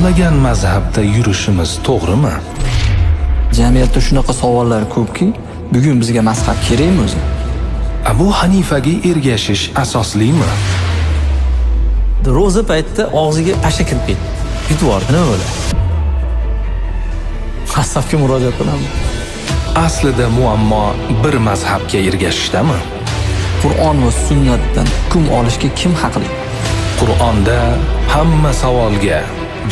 xohlagan mazhabda yurishimiz to'g'rimi? Jamiyatda shunaqa savollar ko'pki, bugun bizga mazhab kerakmi o'zi? Abu Hanifaga ergashish asoslimi? Ro'za paytida og'ziga pasha kirib ketdi. Yutib yubordi, nima bo'ladi? Mazhabga murojaat qilaman. Aslida muammo bir mazhabga ergashishdami? Qur'on va sunnatdan hukm olishga kim haqli? Qur'onda hamma savolga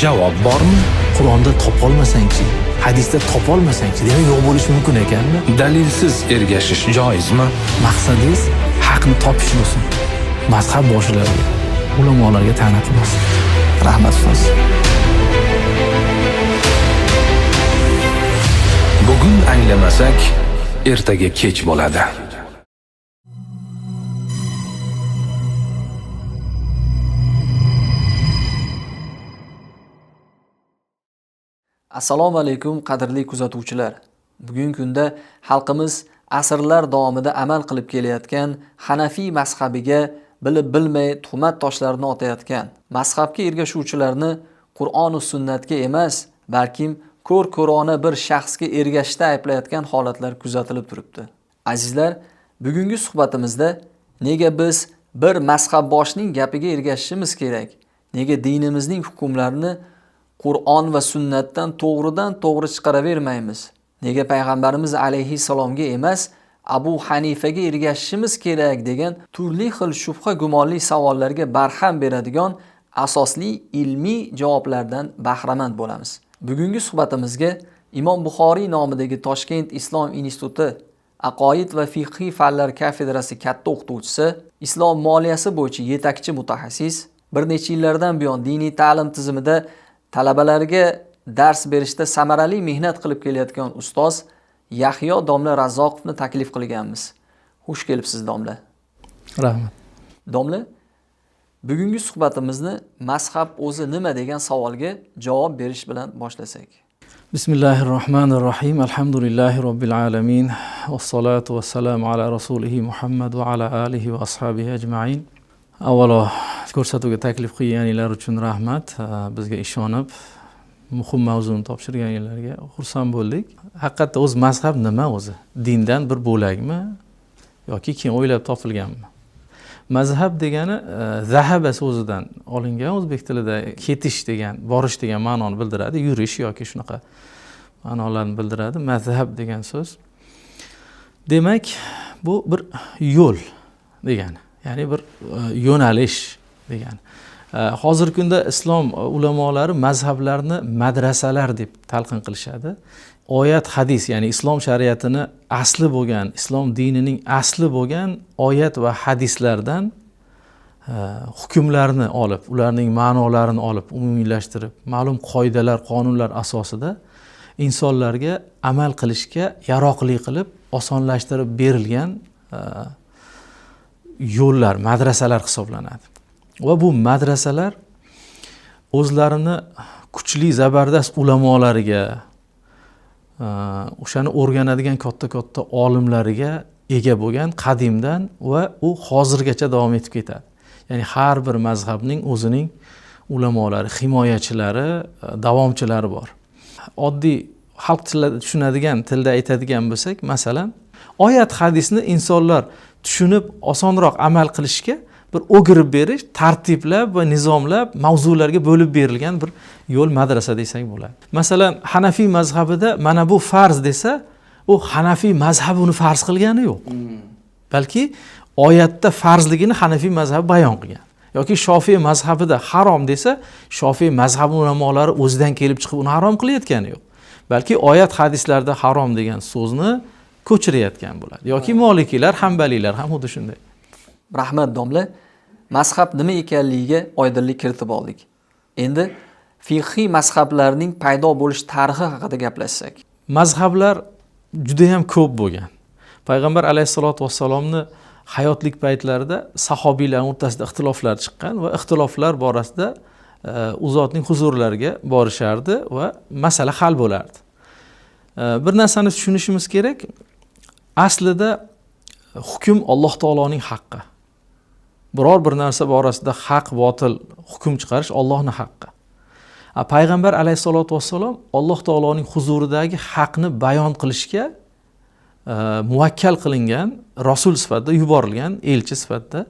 javob bormi? Qur'onda topolmasang-chi, hadisda topolmasang-chi, demak yo'q bo'lishi mumkin ekanmi? Dalilsiz ergashish joizmi? Maqsadingiz haqni topish bo'lsin. Mazhab boshilariga, ulamolarga ta'na qilmasin. Rahmat ustoz. Bugun anglamasak, ertaga kech bo'ladi. Assalomu alaykum qadrli kuzatuvchilar. Bugungi kunda xalqimiz asrlar davomida amal qilib kelayotgan Hanafiy mazhabiga bilib bilmay tuhmat toshlarini otayotgan, mazhabga ergashuvchilarni Qur'on va sunnatga emas, balkim ko'r-ko'rona bir shaxsga ergashishda ayblayotgan holatlar kuzatilib turibdi. Azizlar, bugungi suhbatimizda nega biz bir mazhabboshining gapiga ergashishimiz kerak? Nega dinimizning hukmlarini Qur'on va sunnatdan to'g'ri chiqaravermaymiz? Nega payg'ambarimiz alayhissalomga emas, Abu Hanifaga ergashishimiz kerak degan turli xil shubha gumonli savollarga barham beradigan asosli ilmiy javoblardan bahramand bo'lamiz. Bugungi suhbatimizga Imom Buxoriy nomidagi Toshkent Islom instituti aqoid va fiqhiy fanlar kafedrasi katta o'qituvchisi, islom moliyasi bo'yicha yetakchi mutaxassis, bir necha yillardan buyon diniy ta'lim tizimida talabalarga dars berishda samarali mehnat qilib kelayotgan ustoz Yahyo domla Razzoqovni taklif qilganmiz. Xush kelibsiz domla. Rahmat. Domla, bugungi suhbatimizni mazhab o'zi nima degan savolga javob berish bilan boshlasak. Bismillahirrohmanirrohim. Alhamdulillahi robbil alamin. Vassalatu vassalamu ala rasulihi Muhammad va ala alihi va ashabihi ajma'in. Avvalo ko'rsatuvga taklif qilganinglar uchun rahmat. Bizga ishonib muhim mavzuni topshirganinglarga xursand bo'ldik. Haqiqatda o'z mazhab nima o'zi? Dindan bir bo'lakmi yoki keyin o'ylab topilganmi? Mazhab degani zahaba so'zidan olingan, o'zbek tilida ketish degan, borish degan ma'noni bildiradi, yurish yoki shunaqa ma'nolarni bildiradi. Mazhab degan so'z. Demak, bu bir yo'l degani. Ya'ni bir yo'nalish degani. Hozirgi kunda islom ulamolari mazhablarni madrasalar deb talqin qilishadi. Oyat, hadis, ya'ni islom shariatini asli bo'lgan, islom dinining asli bo'lgan oyat va hadislardan hukmlarni olib, ularning ma'nolarini olib, umumiylashtirib, ma'lum qoidalar, qonunlar asosida insonlarga amal qilishga yaroqli qilib, osonlashtirib berilgan yo'llar, madrasalar hisoblanadi. Va bu madrasalar o'zlarini kuchli, zabardast ulamolariga, o'shani o'rganadigan katta-katta olimlariga ega bo'lgan qadimdan va u hozirgacha davom etib ketadi. Ya'ni har bir mazhabning o'zining ulamolari, himoyachilari, davomchilari bor. Oddiy xalq tilida tushunadigan tilda aytadigan bo'lsak, masalan, oyat hadisni insonlar tushunib osonroq amal qilishga bir o'girib berish, tartiblab va nizomlab mavzularga bo'lib berilgan bir yo'l, madrasa desak bo'ladi. Masalan, Hanafiy mazhabida mana bu farz desa, u Hanafiy mazhabi uni farz qilgani yo'q. Balki oyatda farzligini Hanafiy mazhabi bayon qilgan. Yoki Shofiy mazhabida harom desa, Shofiy mazhabi ulamolari o'zidan kelib chiqib uni harom qilayotgani yo'q. Balki oyat hadislarda harom degan so'zni ko'chirayotgan bo'ladi. Yoki Molikiylar, Hanbaliylar ham xuddi shunday. Rahmat domla, mazhab nima ekanligiga oydinlik kiritib oldik. Endi fiqhiy mazhablarning paydo bo'lish tarixi haqida gaplashsak. Mazhablar juda ham ko'p bo'lgan. Payg'ambar alayhisolatu vassalomni hayotlik paytlarida sahobiylar o'rtasida ixtiloflar chiqqan va ixtiloflar borasida u zotning huzurlariga borishardi va masala hal bo'lardi. Bir narsani tushunishimiz kerak. Aslida hukm Alloh taoloning haqqi. Biror bir narsa borasida haq, botil hukm chiqarish Allohning haqqi. Payg'ambar alayhissalotu vassalom Alloh taoloning huzuridagi haqni bayon qilishga muvakkal qilingan rasul sifatida yuborilgan, elchi sifatida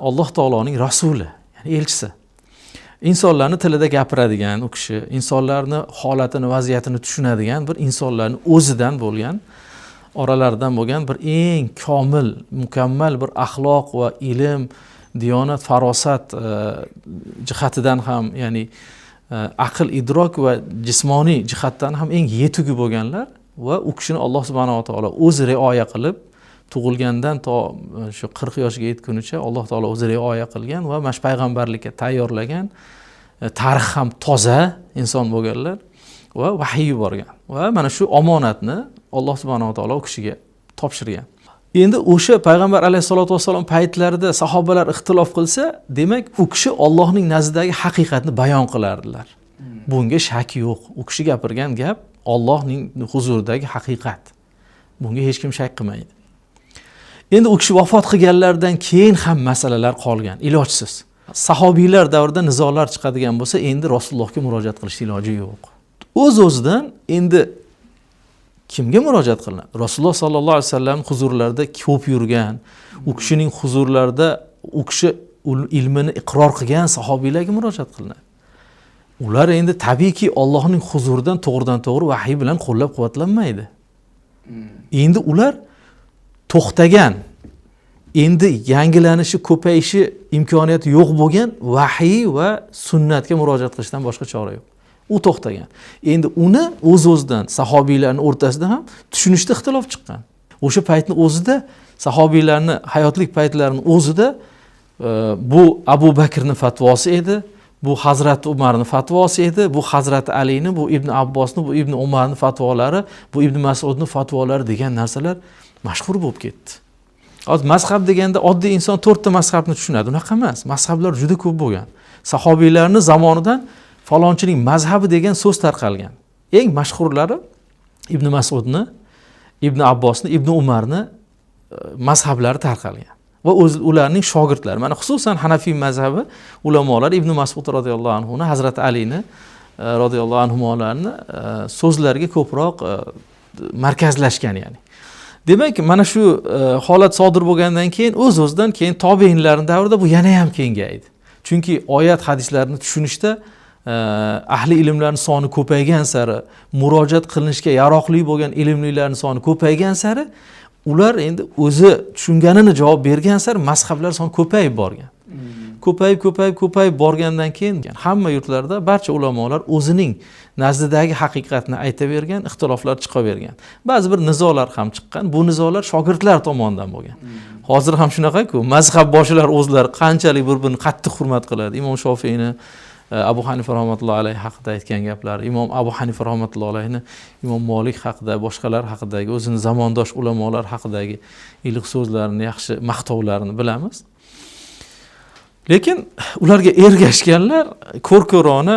Alloh taoloning rasuli, ya'ni elchisi. Insonlarning tilida gapiradigan u kishi, insonlarning holatini, vaziyatini tushunadigan bir insonlarning o'zidan bo'lgan, oralaridan bo'lgan bir eng komil, mukammal bir axloq va ilm, diyonat, farosat jihatidan ham, ya'ni aql, idrok va jismoniy jihatdan ham eng yetugi bo'lganlar va u kishini Alloh subhanahu va taolo o'zi rioya qilib, tug'ilgandan to shu 40 yoshga yetgunicha Alloh taolo o'zi rioya qilgan va mana shu payg'ambarlikka tayyorlagan, tarix ham toza inson bo'lganlar va vahiy yuborgan va mana shu omonatni Alloh subhanahu va taolo u kishiga topshirgan. Endi o'sha payg'ambar alayhisolatu vassalom paytlarida sahobalar ixtilof qilsa, demak u kishi Allohning nazdidagi haqiqatni bayon qilardilar. Bunga shak yo'q. U kishi gapirgan gap Allohning huzuridagi haqiqat. Bunga hech kim shak qilmaydi. Endi u kishi vafot qilganlardan keyin ham masalalar qolgan, ilojsiz. Sahobiylar davrida nizolar chiqadigan bo'lsa, endi Rasulullohga murojaat qilish iloji yo'q. O'z-o'zidan endi kimga murojaat qilinadi? Rasululloh sallallohu alayhi vasallam huzurlarida ko'p yurgan, u kishining huzurlarida u kishi ilmini iqror qilgan sahobiylarga murojaat qilinadi. Ular endi tabiiyki Allohning huzuridan to'g'ridan-to'g'ri vahiy bilan qo'llab-quvvatlanmaydi. Endi ular to'xtagan, endi yangilanishi, ko'payishi imkoniyati yo'q bo'lgan vahiy va sunnatga murojaat qilishdan boshqa chora yo'q. U to'xtagan. Endi uni o'z-o'zidan sahobiylarning o'rtasida ham tushunishda ixtilof chiqqan. O'sha paytning o'zida sahobiylarning hayotlik paytlarining o'zida bu Abu Bakrning fatvosi edi, bu Hazrat Umarning fatvosi edi, bu Hazrat Alining, bu Ibn Abbosning, bu Ibn Umarning fatvolari, bu Ibn Mas'udning fatvolari degan narsalar mashhur bo'lib ketdi. Hozir mazhab deganda oddiy inson 4 ta mazhabni tushunadi. Unaqa emas. Mazhablar juda ko'p bo'lgan. Sahobiylarning zamonidan falonchining mazhabi degan so'z tarqalgan. Eng mashhurlari Ibn Mas'udni, Ibn Abbosni, Ibn Umarni mazhablari tarqalgan. Va ularning shogirdlari. Mana xususan Hanafiy mazhabi ulamolar Ibn Mas'ud radhiyallohu anhu, Hazrat Alini radhiyallohu anhularni so'zlariga ko'proq markazlashgan, ya'ni. Demak, mana shu holat sodir bo'lgandan keyin o'z-o'zidan keyin tobiinlarning davrida bu yana ham kengaydi. Chunki oyat hadislarni tushunishda ahli ilmlarning soni ko'paygan sari, murojaat qilinishga yaroqli bo'lgan ilmlilarning soni ko'paygan sari, ular endi o'zi tushunganini javob bergan sari mazhablar soni ko'payib borgan. Ko'payib borgandan keyin hamma yurtlarda barcha ulamolar o'zining nazdidagi haqiqatni aytavergan, ixtiloflar chiqavergan. Ba'zi bir nizolar ham chiqqan. Bu nizolar shogirdlar tomonidan bo'lgan. Hozir ham shunaqa-ku, mazhab boshilar o'zlari qanchalik bir-birini qattiq hurmat qiladi. Imom Shofiyni Abu Hanifa rahmatullohi alayhi haqida aytgan gaplari, Imom Abu Hanifa rahmatullohi alayhini Imom Malik haqida, boshqalar haqidagi, o'zining zamondosh ulamolar haqidagi iliq so'zlarini, yaxshi maqtovlarini bilamiz. Lekin ularga ergashganlar ko'r-ko'rona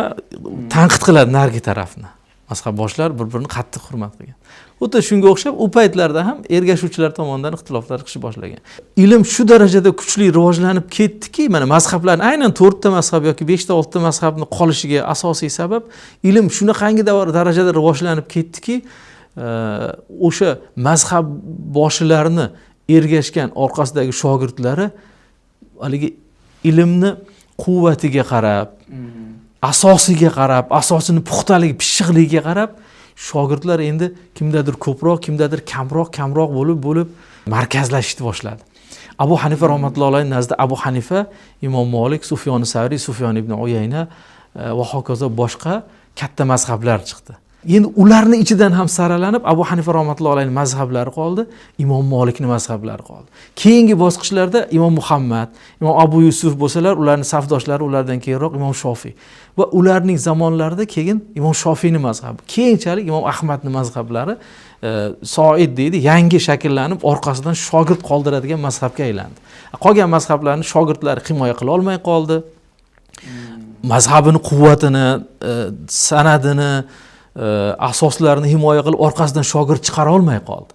tanqid qiladi nargi tarafni. Mazhab boshlar bir-birini qattiq hurmat qilgan. Xuddi shunga o'xshab u paytlarda ham ergashuvchilar tomonidan ixtiloflar chiqishni boshlagan. Ilm shu darajada kuchli rivojlanib ketdiki, mana mazhablarning aynan 4 ta mazhab yoki 5 ta 6 ta mazhabni qolishiga asosiy sabab ilm shunaqangi darajada rivojlanib ketdiki, o'sha mazhab boshilarini ergashgan orqasidagi shogirdlari haligi ilmni quvvatiga qarab, asosiga qarab, asosini puxtaligi, pishiqligiga qarab shogirdlar endi kimdadir ko'proq, kimdadir kamroq bo'lib markazlashishni boshladi. Abu Hanifa rahmatullohi alayhi nazdida Abu Hanifa, Imom Malik, Sufyon Savri, Sufyon ibn Uyayna va hokazo boshqa katta mazhablar chiqdi. Endi ularning ichidan ham saralanib Abu Hanifa rahmatullohi alayhi mazhablari qoldi, Imom Malikning mazhablari qoldi. Keyingi bosqichlarda Imom Muhammad, Imom Abu Yusuf bo'lsalar, ularning safdoshlari ulardan keyinroq Imom Shofiy va ularning zamonlarida keyin Imom Shofiyning mazhabi, keyinchalik Imom Ahmadning mazhablari Soid deydi, yangi shakllanib orqasidan shogird qoldiradigan mazhabga aylandi. Qolgan mazhablarning shogirdlari himoya qila olmay qoldi. Mazhabini quvvatini, sanadini, asoslarini himoya qilib orqasidan shogird chiqara olmay qoldi.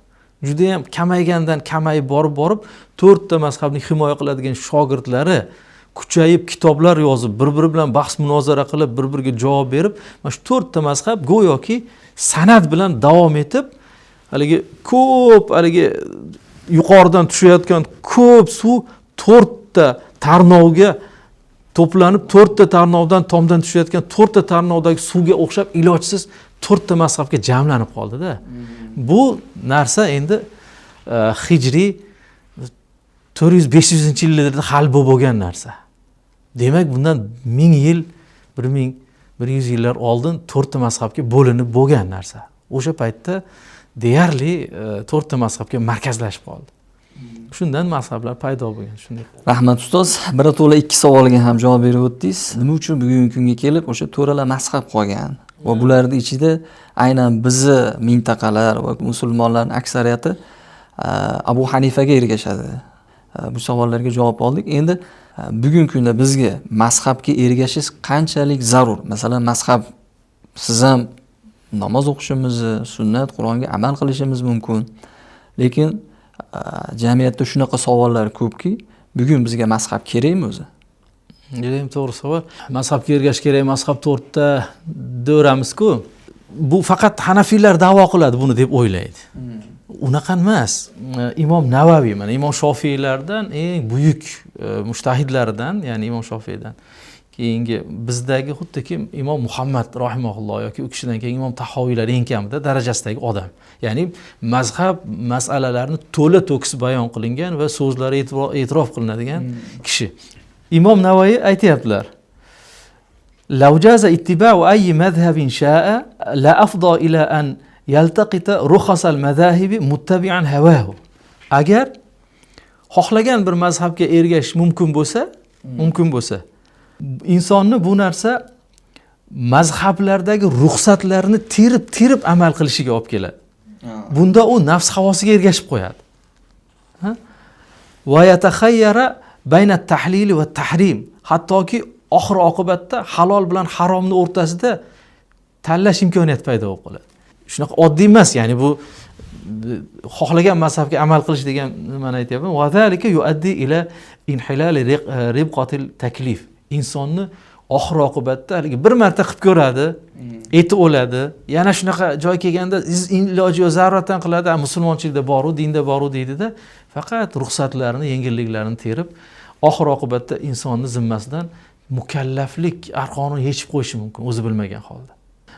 Juda ham kamaygandan kamayib borib 4 ta mazhabni himoya qiladigan shogirdlari kuchayib kitoblar yozib, bir-biri bilan bahs munozara qilib, bir-biriga javob berib, mana shu 4 ta mazhab go'yoki san'at bilan davom etib, haligi ko'p haligi yuqoridan tushayotgan ko'p suv 4 ta tarnovga to'planib, 4 ta tarnovdan tomdan tushayotgan 4 ta tarnovdagi suvga o'xshab ilojsiz 4 ta mazhabga jamlanib qoldi-da. Bu narsa endi hijriy 400-500-yillarda hal bo'lgan narsa. Demak, bundan 1000 yil, 1100 yillar oldin 4 ta mazhabga bo'linib bo'lgan narsa. O'sha paytda deyarli 4 ta mazhabga markazlashib qoldi. Shundan mazhablar paydo bo'lgan, shunday. Rahmat ustoz, birato'la 2 savolga ham javob berib o'tdingiz. Nima uchun bugungi kunga kelib o'sha to'rala mazhab qolgan va bularning ichida aynan bizni mintaqalar va musulmonlarning aksariyati Abu Hanifaga ergashadi? Bu savollarga javob oldik. Endi bugungi kunda bizga mazhabga ergashish qanchalik zarur? Masalan, mazhab siz ham namoz o'qishimizni, sunnat, Qur'onga amal qilishimiz mumkin. Lekin jamiyatda shunaqa savollar ko'pki, bugun bizga mazhab kerakmi o'zi? Judayam to'g'ri savol. Mazhabga ergashish kerak, mazhab 4 ta deramizku. Bu faqat Hanafiylar da'vo qiladi buni deb o'ylaydi. Unaqa emas. Imom Navaviy, mana Imom Shofiylardan eng buyuk mujtahidlaridan, ya'ni Imom Shofiydan keyingi bizdagi xuddiki Imom Muhammad rahimahulloh yoki u kishidan keyin Imom Tahoviylar eng kamida darajasidagi odam. Ya'ni mazhab masalalarini to'la to'kis bayon qilingan va so'zlari e'tirof qilinadigan kishi. Imom Navoiy aytayaptilar: "Law jaza ittiba'u ayyi madhhabin sha'a la afda ila an yaltaqita rukhas al-madhahibi muttabi'an hawahu." Agar xohlagan bir mazhabga ergashish mumkin bo'lsa, insonni bu narsa mazhablardagi ruxsatlarni terib amal qilishiga olib keladi. Bunda u nafs havosiga ergashib qo'yadi. Va yatakhayyara bayna at-tahlil va at-tahrim. Hattoki oxir oqibatda halol bilan haromni o'rtasida tanlash imkoniyati paydo bo'lib qoladi. Shunaqa oddiy emas, ya'ni bu xohlagan mazhabga amal qilish degan nimani aytyapman. Va zalika yuaddi ila inhilal ribqatil taklif. Insonni oxir oqibatda haligi bir marta qilib ko'radi, eti o'ladi. Yana shunaqa joy kelganda iloji yo'q zaruratan qiladi. Musulmonchilikda boru, dinda boru deydi-da, faqat ruxsatlarni, yengilliklarni terib, oxir oqibatda insonni zimmasidan mukallaflik arqonini yechib qo'yishi mumkin o'zi bilmagan holda.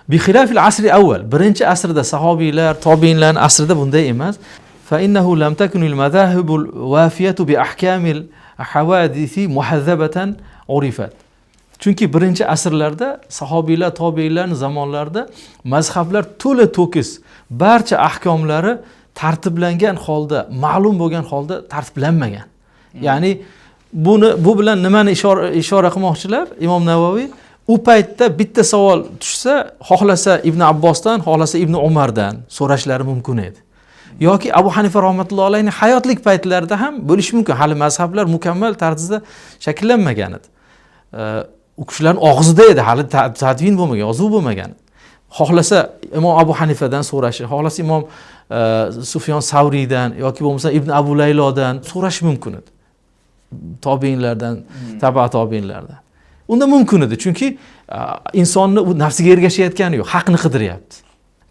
Bi xilafil asri avval, birinchi asrda sahobiylar, tobiinlarning asrida bunday emas. Fa innahu lam takunil madahibul wafiyatu bi ahkamil hawadisi muhazzabatan urifat. Chunki birinchi asrlarda sahobiylar, tobiinlarning zamonlarida mazhablar to'la to'kis, barcha ahkomlari tartiblangan holda, ma'lum bo'lgan holda tartiblanmagan. Ya'ni bu bilan nimani ishora qilmoqchilar? Imom Navoiy u paytda bitta savol tushsa, xohlasa Ibn Abbosdan, xohlasa Ibn Umardan so'rashlari mumkin edi. Yoki Abu Hanifa rahmatullohi alayhi hayotlik paytlarida ham bo'lishi mumkin. Hali mazhablar mukammal tarzda shakllanmagan edi. U kishilarning og'zida edi, hali tadvin bo'lmagan, yozuv bo'lmagan. Xohlasa Imom Abu Hanifadan so'rashi, xohlasa Imom Sufyon Savriydan yoki bo'lmasa Ibn Abu Laylodan so'rash mumkin edi. Tobiinlardan, taba tobiinlardan. Unda mumkin edi, chunki insonni u nafsiga ergashayotgani yo'q, haqni qidiryapti.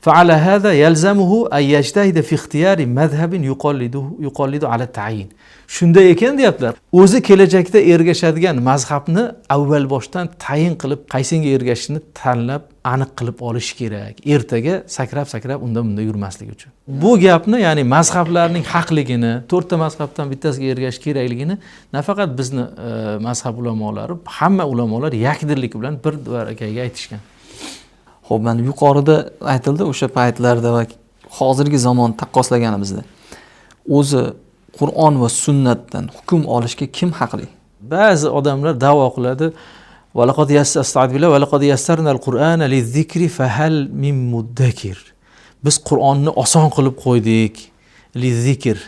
Fa'ala hada yalzamuhu ay yajtahida fi ikhtiyari madhhabin yuqallidu ala ta'yin. Shunday ekan deyaptilar. O'zi kelajakda ergashadigan mazhabni avval boshdan tayin qilib, qaysinga ergashishni tanlab, aniq qilib olish kerak. Ertaga sakrab unda yurmaslik uchun. Bu gapni, ya'ni mazhablarning haqligini, 4 ta mazhabdan bittasiga ergashish kerakligini nafaqat bizni mazhab ulamolari, hamma ulamolar yakdillik bilan bir barakaga aytishgan. Xo'p, mana yuqorida aytildi, o'sha paytlarda va hozirgi zamon taqqoslaganimizda o'zi Qur'on va sunnatdan hukm olishga kim haqli? Ba'zi odamlar da'vo qiladi: "Va laqad yassarnal Qur'ana liz-zikri fahal min muddakir." Biz Qur'onni oson qilib qo'ydik. Liz-zikr,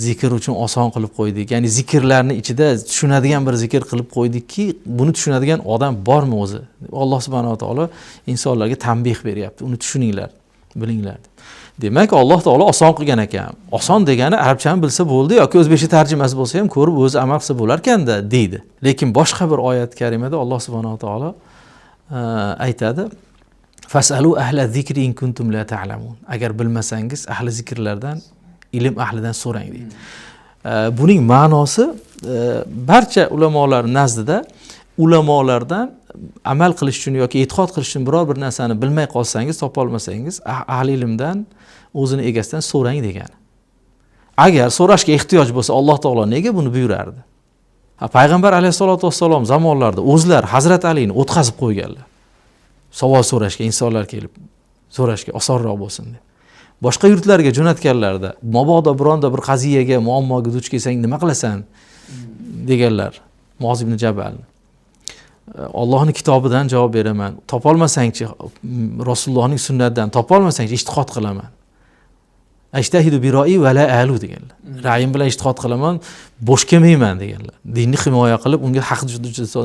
zikr uchun oson qilib qo'ydik. Ya'ni zikrlarning ichida tushunadigan bir zikr qilib qo'ydikki, buni tushunadigan odam bormi o'zi? Alloh subhanahu va taolo insonlarga tanbih beryapti. Uni tushuninglar, bilinglar. Demak, Alloh taolo oson qilgan ekan. Oson degani arabchani bilsa bo'ldi yoki o'zbekcha tarjimasi bo'lsa ham ko'rib o'zi amal qilsa bo'lar ekanda deydi. Lekin boshqa bir oyat karimada Alloh subhanahu va taolo aytadi: "Fasalu ahla zikri in kuntum la ta'lamun." Agar bilmasangiz ahli zikrlardan, ilm ahlidan so'rang deydi. Buning ma'nosi barcha ulamolar nazdida ulamolardan amal qilish uchun yoki e'tiqod qilish uchun biror bir narsani bilmay qolsangiz, topa olmasangiz, ahli ilmdan o'zini egasidan so'rang degani. Agar so'rashga ehtiyoj bo'lsa, Alloh taolo nega buni buyurardi? Payg'ambar alayhisolatu vassalom zamonlarida o'zlari Hazrat Alini o'tkazib qo'yganlar. Savol so'rashga insonlar kelib so'rashga osonroq bo'lsin deb. Boshqa yurtlarga jo'natganlarda, mabodo bironda bir qaziyaga, muammoga duch kelsang nima qilasan deganlar Muoz ibn Jabal. Allohning kitobidan javob beraman. Topolmasangchi Rasulullohning sunnatidan topolmasangchi ijtihod qilaman. Ajtahidu bi ra'i va la alu deganlar. Ra'yim bilan ijtihod qilaman, bo'sh kelmayman deganlar. Dinni himoya qilib, unga haq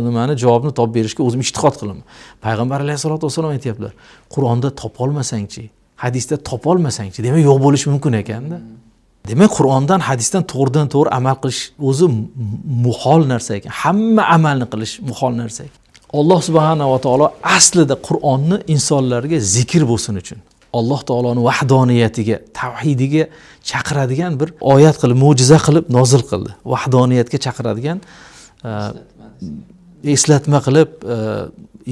nimani javobni topib berishga o'zim ijtihod qilaman. Payg'ambar alayhisolatu vasallam aytiblar, Qur'onda topolmasangchi, hadisda topolmasangchi, demak yo'q bo'lishi mumkin ekanda. Demak, Qur'ondan, hadisdan to'g'ridan to'g'ri amal qilish o'zi muhol narsa ekan. Hamma amalni qilish muhol narsa ekan. Alloh subhanahu va taolo aslida Qur'onni insonlarga zikr bo'lsin uchun, Alloh taoloning vahdoniyatiga, tavhidiga chaqiradigan bir oyat qilib, mo'jiza qilib nozil qildi. Vahdoniyatga chaqiradigan eslatma qilib,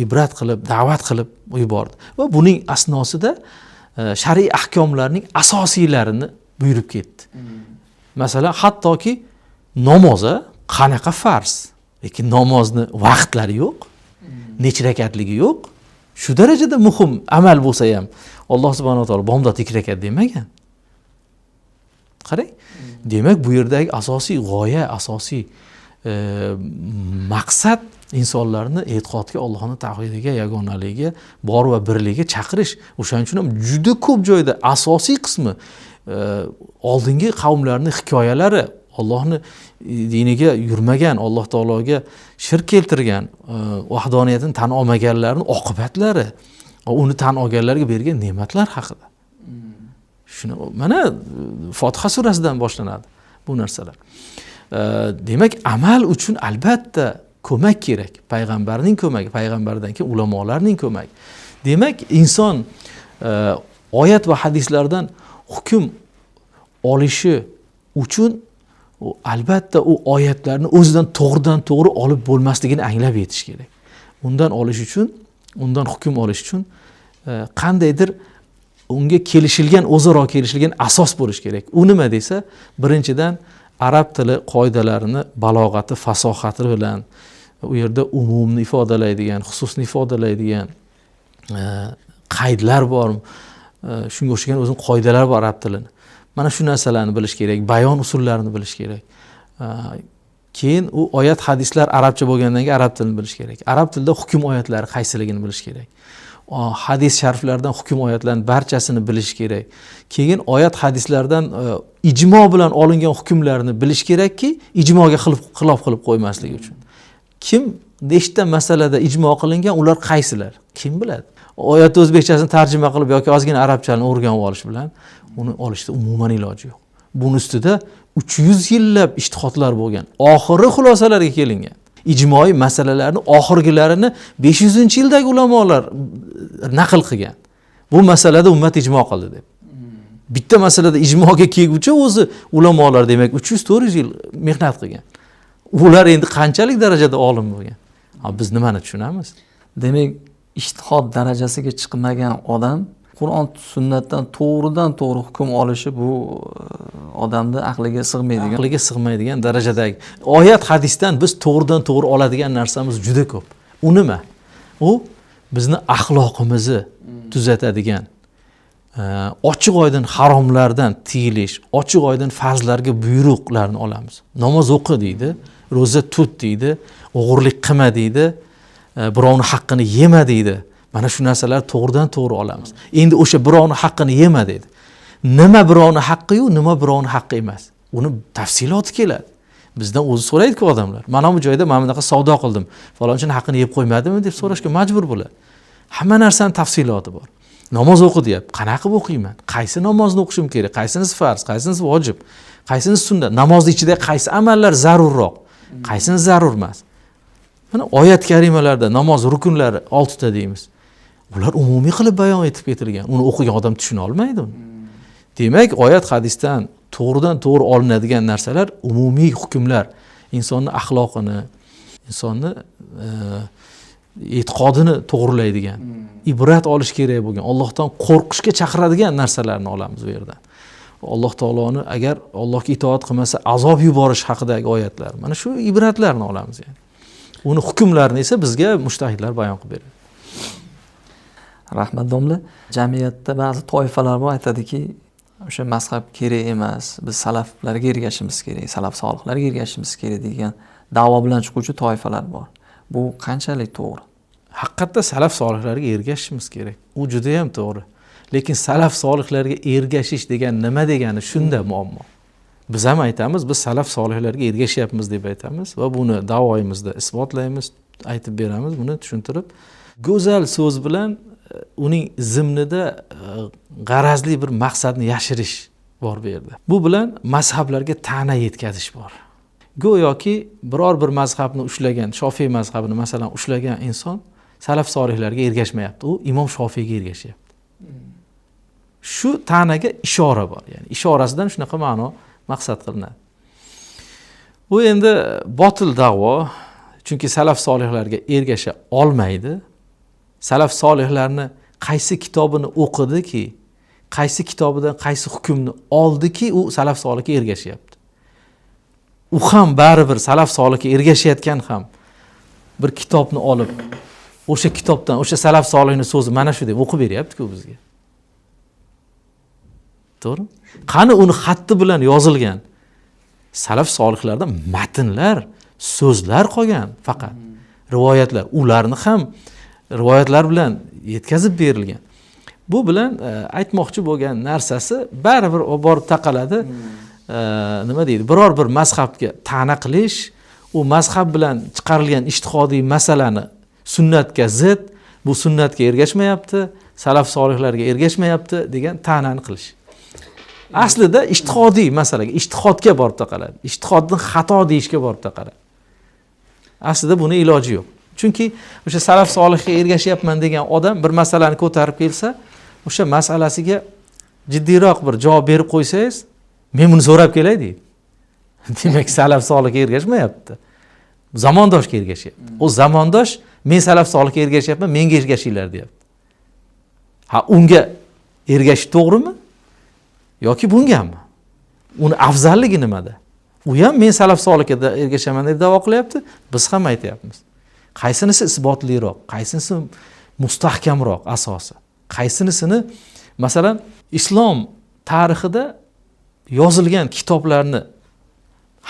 ibrat qilib, da'vat qilib yubordi. Va buning asnosida shar'iy ahkomlarning asosiylarini buyurib ketdi. Masalan, hattoki namoz qanaqa farz, lekin namozni vaqtlari yo'q, necha rakatligi yo'q. Shu darajada muhim amal bo'lsa ham Alloh subhanahu va taolo bomdod 2 rakat demagan. Qarang. Demak, bu yerdagi asosiy g'oya, asosiy maqsad insonlarni e'tiqodga, Allohning tavhidiga, yagonaligiga, bor va birligiga chaqirish. O'shaning uchun ham juda ko'p joyda asosiy qismi oldingi qavmlarning hikoyalari, Allohning diniga yurmagan, Alloh taologa shirk keltirgan, vahdoniyatini tan olmaganlarning oqibatlari, uni tan olganlarga bergan ne'matlar haqida. Shuni mana Fotiha surasidan boshlanadi bu narsalar. Demak, amal uchun albatta ko'mak kerak. Payg'ambarning ko'magi, payg'ambardan keyin ulamolarning ko'magi. Demak, inson oyat va hadislardan hukm olishi uchun albatta u oyatlarni o'zidan to'g'ridan to'g'ri olib bo'lmasligini anglab yetish kerak. Undan olish uchun, undan hukm olish uchun qandaydir unga kelishilgan, o'zaro kelishilgan asos bo'lish kerak. U nima desa, birinchidan arab tili qoidalarini balog'ati, fasohati bilan u yerda umumni ifodalaydigan, xususni ifodalaydigan qaydlar bor. Shunga o'xshagan o'zining qoidalari bor arab tilini. Mana shu narsalarni bilish kerak, bayon usullarini bilish kerak. Keyin u oyat, hadislar arabcha bo'lgandan keyin arab tilini bilish kerak. Arab tilida hukm oyatlari qaysiligini bilish kerak. Hadis shariflardan hukm oyatlarning barchasini bilish kerak. Keyin oyat hadislardan ijmo bilan olingan hukmlarni bilish kerakki, ijmoga xilof qilib qo'ymasligi uchun. Kim nechta masalada ijmo qilingan, ular qaysilar? Kim biladi? Oyatni o'zbekchasini tarjima qilib yoki ozgina arabchani o'rganib olish bilan uni olishda umuman iloji yo'q. Buning ustida 300 yillab ijtihodlar bo'lgan. Oxiri xulosalarga kelingan. Ijmoiy masalalarni oxirgilarini 500-yildagi ulamolar naql qilgan. Bu masalada ummat ijmo qildi deb. Bitta masalada ijmoga kelguncha o'zi ulamolar demak 300-400 yil mehnat qilgan. Ular endi qanchalik darajada olim bo'lgan? Biz nimani tushunamiz? Demak, ijtihod darajasiga chiqmagan odam Qur'on sunnatdan to'g'ridan to'g'ri hukm olishi bu odamni aqliga sig'maydigan. Aqliga sig'maydigan darajadagi. Oyat hadisdan biz to'g'ridan to'g'ri oladigan narsamiz juda ko'p. U nima? U bizni axloqimizni tuzatadigan, ochiq oydin haromlardan tiyilish, ochiq oydin farzlarga buyruqlarni olamiz. Namoz o'qi deydi, ro'za tut deydi, o'g'irlik qilma deydi, birovning haqqini yema deydi. Mana shu narsalar to'g'ridan to'g'ri olamiz. Endi o'sha birovning haqqini yema dedi. Nima birovning haqqi-yu, nima birovning haqqi emas. Uni tafsiloti keladi. Bizdan o'zi so'raydi-ku odamlar. Mana bu joyda men bunaqa savdo qildim. Falonchining haqqini yeb qo'ymadimmi deb so'rashga majbur bo'ladi. Hamma narsaning tafsiloti bor. Namoz o'qi deyapti. Qanaqa qilib o'qiyman? Qaysi namozni o'qishim kerak? Qaysinisi farz, qaysinisi vojib, qaysinisi sunnat? Namozni ichida qaysi amallar zarurroq, qaysinisi zarur emas? Mana oyat karimalarda namoz rukunlari 6 ta deymiz. Ular umumiy qilib bayon etib ketilgan. Uni o'qigan odam tushuna olmaydi uni. Demak, oyat hadisdan to'g'ridan to'g'ri olinadigan narsalar umumiy hukmlar, insonni axloqini, insonni e'tiqodini to'g'rilaydigan, ibrat olish kerak bo'lgan, Allohdan qo'rqishga chaqiradigan narsalarni olamiz bu yerdan. Alloh taoloni agar Allohga itoat qilmasa azob yuborish haqidagi oyatlar. Mana shu ibratlarni olamiz yani. Uni hukmlarini esa bizga mujtahidlar bayon qilib beradi. Rahmat domla. Jamiyatda ba'zi toifalar bor, aytadiki, o'sha mazhab kerak emas, biz salaflarga ergashishimiz kerak, salaf solihlarga ergashishimiz kerak degan da'vo bilan chiquvchi toifalar bor. Bu qanchalik to'g'ri? Haqiqatda salaf solihlarga ergashishimiz kerak. U juda ham to'g'ri. Lekin salaf solihlarga ergashish degan nima degani shunda muammo. Biz ham aytamiz, biz salaf solihlarga ergashyapmiz deb aytamiz va buni da'voyimizda isbotlaymiz, aytib beramiz, buni tushuntirib, go'zal so'z bilan uning zimnida g'arazli bir maqsadni yashirish bor bu yerda. Bu bilan mazhablarga ta'na yetkazish bor. Go'yoki biror bir mazhabni ushlagan, Shofiy mazhabini masalan ushlagan inson salaf solihlarga ergashmayapti. U Imom Shofiyga ergashyapti. Shu ta'naga ishora bor. Ya'ni ishorasidan shunaqa ma'no maqsad qilinadi. Bu endi botil da'vo, chunki salaf solihlarga ergasha olmaydi. Salaf solihlarni qaysi kitobini o'qidiki, qaysi kitobidan qaysi hukmni oldiki, u salaf solihga ergashyapti. U ham baribir salaf solihga ergashayotgan ham bir kitobni olib, o'sha kitobdan, o'sha salaf solihning so'zi mana shu deb o'qib beryapti-ku bizga. To'g'rimi? Qani uni xatti bilan yozilgan salaf solihlardan matnlar, so'zlar qolgan faqat. Rivoyatlar, ularni ham rivoyatlar bilan yetkazib berilgan. Bu bilan aytmoqchi bo'lgan narsasi baribir borib taqaladi. Nima deydi? Biror bir mazhabga ta'na qilish, u mazhab bilan chiqarilgan ijtihodiy masalani sunnatga zid, bu sunnatga ergashmayapti, salaf solihlarga ergashmayapti degan ta'nani qilish. Aslida ijtihodiy masalaga, ijtihodga borib taqaladi. Ijtihodni xato deyishga borib taqaladi. Aslida buni iloji yo'q. Chunki o'sha salaf solihga ergashyapman degan odam bir masalani ko'tarib kelsa, o'sha masalasiga jiddiyroq bir javob berib qo'ysangiz, men buni so'rab kelay deydi. Demak, salaf solihga ergashmayapti. Zamondoshga ergashyapti. O zamondosh men salaf solihga ergashyapman, menga ergashinglar deyapti. Ha, unga ergashish to'g'rimi? Yoki bungami? Uni afzalligi nimada? U ham men salaf solihga ergashaman deb da'vo qilyapti, biz ham aytayapmiz. Qaysinisi isbotliroq, qaysinisi mustahkamroq asosi? Qaysinisini masalan islom tarixida yozilgan kitoblarni,